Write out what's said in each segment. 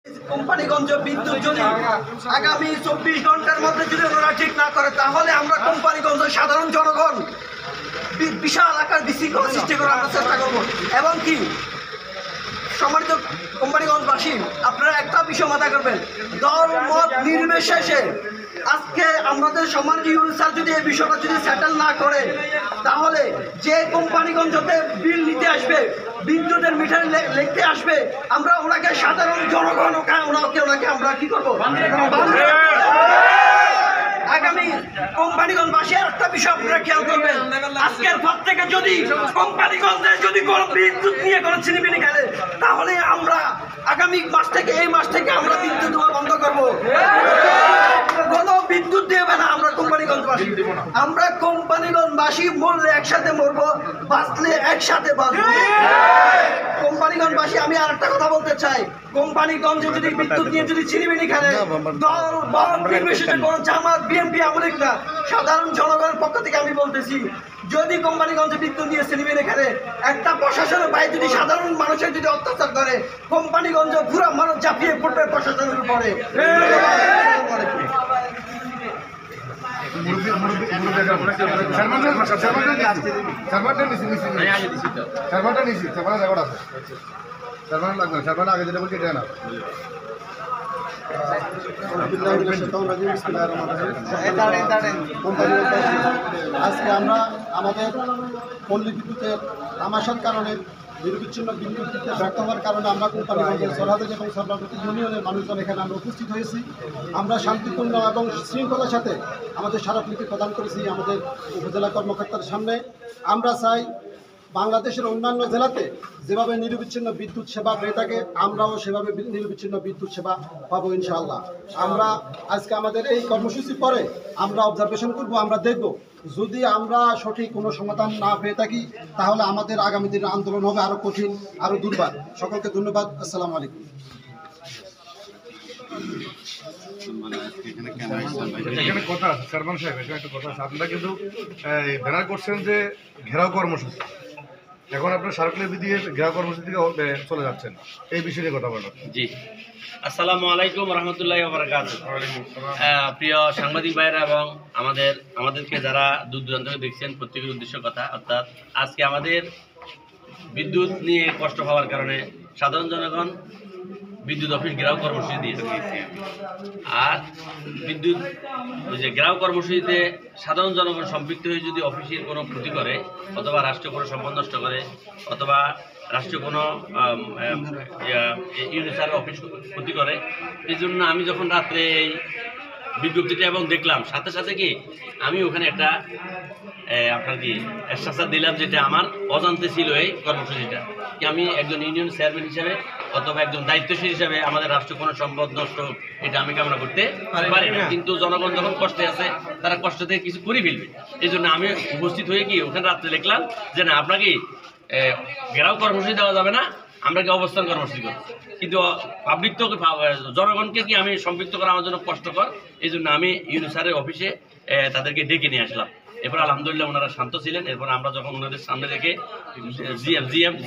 কোম্পানিগঞ্জ বিদ্যুৎ যদি আগামী 24 ঘন্টার মধ্যে যদি ওনারা ঠিক না করে, তাহলে আমরা কোম্পানিগঞ্জের সাধারণ জনগণ বিশাল আকার বিশৃঙ্খলা সৃষ্টি করার আমরা চেষ্টা করবো। এবং কি সম্মানিত কোম্পানিগঞ্জবাসী, আপনারা একটা বিষয় মাথা করবেন, দল মত নির্বিশেষে আজকে আমাদের সম্মানিত ইউনুস স্যার যদি এই বিষয়টা যদি সেটেল না করে, তাহলে যে কোম্পানিগঞ্জতে বিল নিতে আসবে, বিদ্যুতের মিটার লিখতে আসবে, আমরা ওনাকে সাধারণ জনগণ ওনাকে আমরা কি করবো, আগামী কোম্পানিগঞ্জবাসী একটা বিষয় আপনারা খেয়াল করবেন, আজকের পর থেকে যদি কোম্পানিগঞ্জে যদি কোনো বিদ্যুৎ নিয়ে কোনো ছিনিমিনি খেলে, তাহলে আমরা আগামী মাস থেকে এই মাস থেকে আমরা বিদ্যুৎ দেওয়া বন্ধ করবো। কোনো বিদ্যুৎ দেবে না আমরা কোম্পানিগঞ্জবাসী। আমরা কোম্পানিগঞ্জবাসী মরলে একসাথে মরবো, বাঁচলে একসাথে বাঁচবো। কোম্পানিগঞ্জবাসী, আমি আর একটা কথা বলতে চাই, কোম্পানিগঞ্জে যদি বিদ্যুৎ নিয়ে যদি ছিনিমিনি খেলে, দল বল নির্বিশেষে কোনো জামাত বিএনপি আমলিক না, সাধারণ জনগণের পক্ষ থেকে আমি বলতেছি, যদি কোম্পানিগঞ্জে বিদ্যুৎ নিয়ে ছিনিমিনি খেলে, একটা প্রশাসনের ভাই যদি সাধারণ মানুষের যদি অত্যাচার করে, কোম্পানিগঞ্জে পুরো মানুষ ঝাঁপিয়ে পড়বে প্রশাসনের উপরে। আজকে আমরা আমাদের পল্লী বিদ্যুতের তামাশার কারণে নিরবিচ্ছিন্ন বিদ্যুৎ দিতে ব্যর্থ হওয়ার কারণে আমরা কোম্পানিগঞ্জের সরহাদেজ এবং সর্বাবতী ইউনিয়নের মানুষজন এখানে আমরা উপস্থিত হয়েছি। আমরা শান্তিপূর্ণ এবং শৃঙ্খলার সাথে আমাদের স্মারকলিপি প্রদান করেছি আমাদের উপজেলা কর্মকর্তার সামনে। আমরা চাই বাংলাদেশের অন্যান্য জেলাতে যেভাবে নিরবিচ্ছিন্ন বিদ্যুৎ সেবা পেয়ে থাকে, আমরাও সেভাবে নিরবিচ্ছিন্ন বিদ্যুৎ সেবা পাবো ইনশাআল্লাহ। আমরা আজকে আমাদের এই কর্মসূচির পরে আমরা অবজারভেশন করব, আমরা দেখব যদি আমরা সঠিক কোনো সমাধান না পেয়ে থাকি, তাহলে আমাদের আগামী দিনের আন্দোলন হবে আরও কঠিন, আরও দুর্বার। সকলকে ধন্যবাদ। আসসালামু আলাইকুম। এখানে কথা আছে সারমান সাহেব, এখানে একটা কথা আছে, আপনারা কিন্তু ব্যানার করছেন যে ঘেরাও কর্মসূচি, এখন আপনার স্মারকলিপি দিয়ে ঘেরাও কর্মসূচি থেকে চলে যাচ্ছেন, এই বিষয়ে কথা বলেন। জি, আসসালামু আলাইকুম রহমতুল্লাহি ওয়া বারাকাতুহু। প্রিয় সাংবাদিক ভাইরা এবং আমাদেরকে যারা দূর দূরান্ত থেকে দেখছেন, প্রত্যেকের উদ্দেশ্য কথা, অর্থাৎ আজকে আমাদের বিদ্যুৎ নিয়ে কষ্ট হওয়ার কারণে সাধারণ জনগণ বিদ্যুৎ অফিস ঘেরাও কর্মসূচি দিয়েছে। আর বিদ্যুৎ ওই যে ঘেরাও কর্মসূচিতে সাধারণ জনগণ সম্পৃক্ত হয়ে যদি অফিসের কোনো ক্ষতি করে, অথবা রাষ্ট্রীয় কোনো সম্পদ নষ্ট করে, অথবা রাষ্ট্রীয় কোনো ইউনিসার অফিস ক্ষতি করে, এই জন্য আমি যখন রাত্রে এই বিজ্ঞপ্তিটা এবং দেখলাম, সাথে সাথে কি আমি ওখানে একটা আপনার কি এস্টাসার দিলাম, যেটা আমার অজান্তে ছিল এই কর্মসূচিটা, কি আমি একজন ইউনিয়ন চেয়ারম্যান হিসেবে অথবা একজন দায়িত্বশীল হিসেবে আমাদের রাষ্ট্র কোনো সম্পদ নষ্ট এটা আমি কামনা করতে পারি না। কিন্তু জনগণ যখন কষ্টে আছে, তারা কষ্ট থেকে কিছু করে ফেলবে, এই জন্য আমি উপস্থিত হয়ে কি ওখানে রাত্রে লিখলাম যে না, আপনাকে ঘেরাও কর্মসূচি দেওয়া যাবে না, আমরা কি অবস্থান কর্মসূচি করি। কিন্তু পাবলিক তো জনগণকে কি আমি সম্পৃক্ত করা আমার জন্য কষ্টকর, এই জন্য আমি ইউনিসারের অফিসে তাদেরকে ডেকে নিয়ে আসলাম। এরপর আলহামদুলিল্লাহ ওনারা শান্ত ছিলেন। এরপর আমরা যখন ওনাদের সামনে রেখে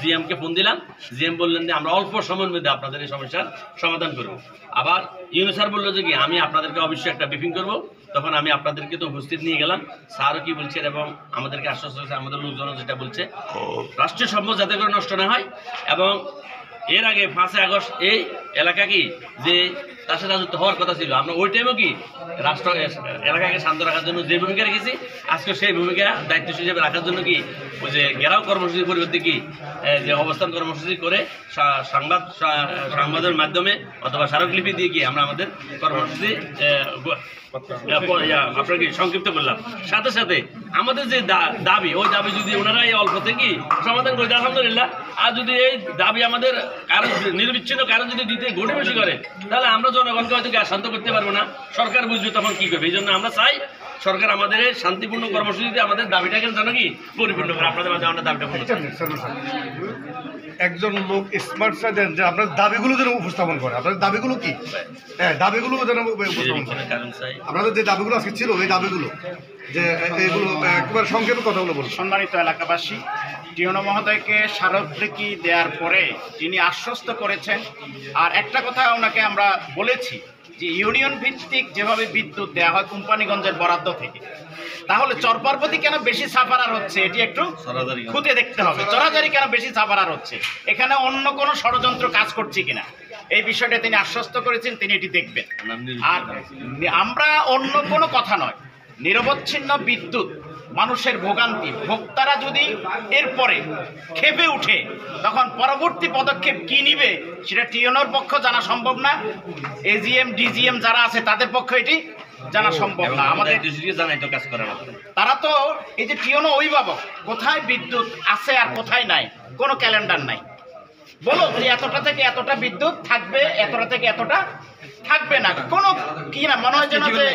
জিএমকে ফোন দিলাম, জিএম বললেন যে আমরা অল্প সময়ের মধ্যে আপনাদের এই সমস্যার সমাধান করব। আবার ইউনুসার বললো যে কি আমি আপনাদেরকে অবশ্যই একটা ব্রিফিং করব। তখন আমি আপনাদেরকে তো উপস্থিত নিয়ে গেলাম, স্যারও কি বলছেন এবং আমাদেরকে আশ্বস্ত করেছে, আমাদের লোকজন যেটা বলছে রাষ্ট্রীয় সম্পদ যাতে করে নষ্ট না হয়। এবং এর আগে 5 আগস্ট এই এলাকা কি যে তার সাথে রাজত্ব হওয়ার কথা ছিল, আমরা ওই টাইমও কি রাষ্ট্র এলাকাকে শান্ত রাখার জন্য যে ভূমিকা রেখেছি, আজকে সেই ভূমিকা দায়িত্বশীল হিসেবে রাখার জন্য কি ওই যে ঘেরাও কর্মসূচির পরিবর্তে কি যে অবস্থান কর্মসূচি করে সংবাদের মাধ্যমে অথবা স্মারকলিপি দিয়ে কি আমরা আমাদের কর্মসূচি আপনাকে সংক্ষিপ্ত করলাম। সাথে সাথে আমাদের যে দাবি, ওই দাবি যদি ওনারা এই অল্প থেকে সমাধান করে দেয় আলহামদুলিল্লাহ। আর যদি এই দাবি আমাদের কারণ নিরবিচ্ছিন্ন কারণ যদি দিতে গড়িমসি করে, তাহলে আমরা জনগণকে হয়তো শান্ত করতে পারবো না, সরকার বুঝবে তখন কি করবে। এই জন্য আমরা চাই সরকার আমাদের শান্তিপূর্ণ কর্মসূচিতে আমাদের দাবিটাকে যেন কি পরিপূর্ণ করে, আপনাদের মাঝে আমাদের দাবিটা পূর্ণ। একজন লোক স্মার্ট দেন যে আপনার দাবিগুলো যেন উপস্থাপন করে, আপনার দাবিগুলো কি, হ্যাঁ দাবিগুলো যেন উপস্থাপন করে। আপনাদের যে দাবিগুলো আজকে ছিল, এই দাবিগুলো যে এইগুলো একবার সংক্ষেপে কথাগুলো বলুন। সম্মানিত এলাকাবাসী, টিওনো মহোদয়কে স্মারকলিপি দেওয়ার পরে তিনি আশ্বস্ত করেছেন। আর একটা কথা ওনাকে আমরা বলেছি যে ইউনিয়ন ভিত্তিক যেভাবে বিদ্যুৎ দেওয়া হয় কোম্পানিগঞ্জের বরাদ্দ থেকে, তাহলে চরপার্বতী কেন বেশি সাফারার হচ্ছে এটি একটু খুঁজে দেখতে হবে। চরাচারি কেন বেশি সাফারার হচ্ছে, এখানে অন্য কোনো ষড়যন্ত্র কাজ করছে কিনা, এই বিষয়টা তিনি আশ্বস্ত করেছেন, তিনি এটি দেখবেন। আর আমরা অন্য কোনো কথা নয়, নিরবচ্ছিন্ন বিদ্যুৎ মানুষের ভোগান্তি, ভোক্তারা যদি এরপরে ক্ষেপে উঠে তখন পরবর্তী পদক্ষেপ কি নিবে সেটা টিওনোর পক্ষ জানা সম্ভব না, এজিএম ডিজিএম যারা আছে তাদের পক্ষে এটি জানা সম্ভব না। আমাদের জানাই তো কাজ করে না, তারা তো এই যে টিওনো অভিভাবক, কোথায় বিদ্যুৎ আছে আর কোথায় নাই কোনো ক্যালেন্ডার নাই, বলো যে এতটা থেকে এতটা বিদ্যুৎ থাকবে, এতটা থেকে এতটা থাকবে না, কোনো কি না মনে হয় যেন যে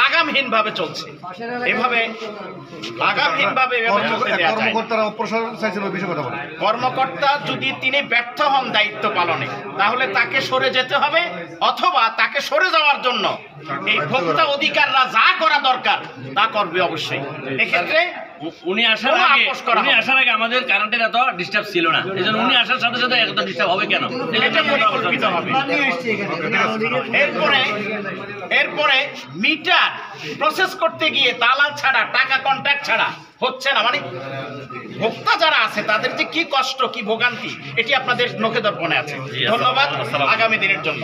লাগামহীন ভাবে চলছে, এভাবে লাগামহীন ভাবে কর্মকর্তারা অপসারণ চাইছিল ওই বিষয়ে কথা বলে। কর্মকর্তা যদি তিনি ব্যর্থ হন দায়িত্ব পালনে, তাহলে তাকে সরে যেতে হবে, অথবা তাকে সরে যাওয়ার জন্য এই ভোক্তা অধিকাররা যা করা দরকার তা করবে অবশ্যই। এক্ষেত্রে উনি আসার আগে আমাদের কারেন্টের এত ডিস্টার্ব ছিল না, এই জন্য উনি আসার সাথে সাথে এত ডিস্টার্ব হবে কেন, এটা পরিকল্পিত হবে। এরপরে মিটার প্রসেস করতে গিয়ে দালাল ছাড়া, টাকা কন্ট্রাক্ট ছাড়া হচ্ছে না, মানে ভোক্তা যারা আছে তাদের যে কি কষ্ট, কি ভোগান্তি, এটি আপনাদের নখে দর্পণে আছে। ধন্যবাদ আগামী দিনের জন্য।